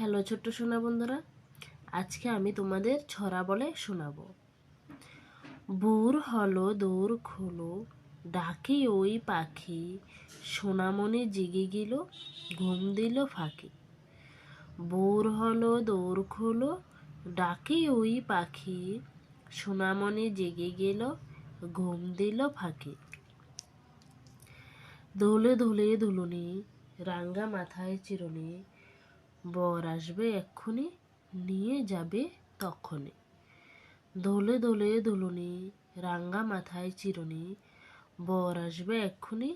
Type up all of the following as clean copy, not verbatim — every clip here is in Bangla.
হ্যালো ছোট্ট সোনা বন্ধুরা, আজকে আমি তোমাদের ছড়া বলে শোনাবো। ভোর হলো দোর খোলো, ডাকে ওই পাখি, সোনামণি জেগে গেল, ঘুম দিল ফাঁকি। ভোর হলো দোর খোলো, ডাকে ওই পাখি, সোনামণি জেগে গেল, ঘুম দিল ফাঁকি। দোলে দোলে দুলুনি, রাঙ্গা মাথায় চিরুনি, বর আসবে এক্ষুনি, নিয়ে যাবে তক্ষণে। দোলে দোলে দুলুনি, রাঙ্গা মাথায় চিরুনি, বর আসবে এক্ষুনি,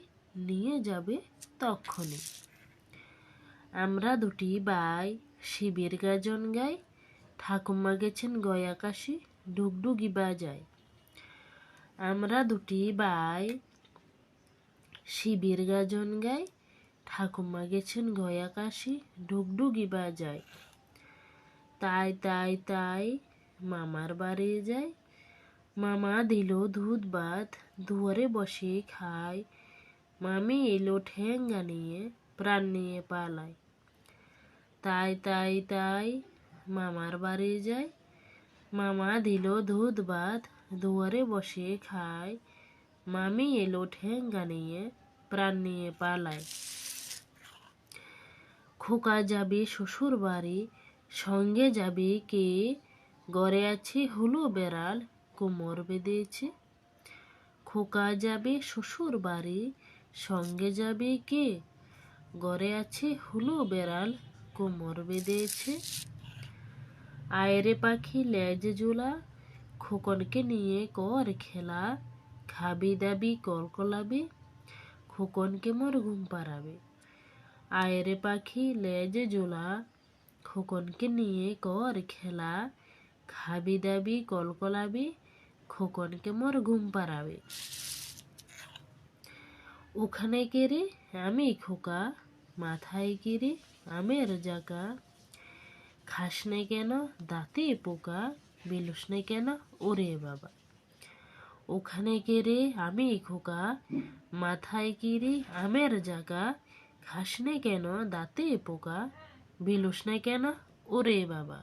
নিয়ে যাবে তক্ষণে। আমরা দুটি ভাই শিবের গাজন গাই, ঠাকুমা গেছেন গয়া কাশি, ডুগডুগি বাজায়। আমরা দুটি ভাই শিবের গাজন গাই, ঠাকুমা গেছেন গয়া কাশি, ডুগডুগি বাজায়। তাই তাই তাই মামার বাড়ি যাই, মামা দিল দুধ ভাত, দুয়ারে বসে খায়, মামি এলো ঠেঙ্গা নিয়ে, প্রাণ নিয়ে পালায়। তাই তাই তাই মামার বাড়ি যাই, মামা দিল দুধ ভাত, দুয়ারে বসে খায়, মামি এলো ঠেঙ্গা নিয়ে, প্রাণ নিয়ে পালায়। খোকা যাবে শ্বশুর বাড়ি, সঙ্গে যাবে কে, ঘরে আছে হুলো বেড়াল, কোমর বেঁধেছে। খোকা যাবে শ্বশুর বাড়ি, সঙ্গে যাবে কে, ঘরে আছে হুলো বেড়াল, কোমর বেঁধেছে। আয়রে পাখি লেজ জোলা, খোকনকে নিয়ে কর খেলা, খাবি দাবি কলকলাবি, খোকনকে মোর ঘুম পাড়াবে। আয়রে পাখি লেজ জোলা, খোকনকে নিয়ে কর খেলা, খাবি দাবি কলকলাবি, খোকনকে মোর ঘুম পাড়াবে। ওখানে কেরে আমি খোকা, মাথায় কেরে আমের জাকা, খাসনে কেন দাঁতে পোকা, বিলুসনে কেন ওরে বাবা। ওখানে কেরে আমি খোকা, মাথায় কেরে আমের জাকা, খাসনে কেন দাঁতে পোকা, বিলুসনে কেন ওরে বাবা।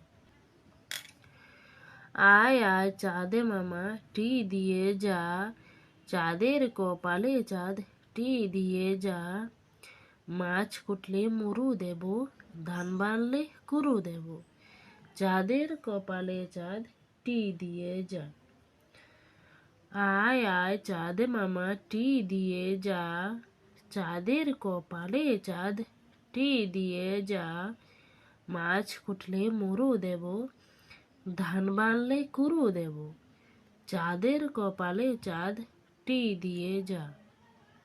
আয় আয় চাঁদে মামা টি দিয়ে যা, চাঁদের কপালে চাঁদ টি দিয়ে যা, মাছ কুটলে মুরু দেব, ধান বানলে কুরু দেব, চাঁদের কপালে চাঁদ টি দিয়ে যা। আয় আয় চাঁদে মামা টি দিয়ে যা, চাঁদের কপালে চাঁদ টি দিয়ে যা, মাছ কুটলে মুরু দেব, ধান বানলে কুরু দেব, চাঁদের কপালে চাঁদ টি দিয়ে যা।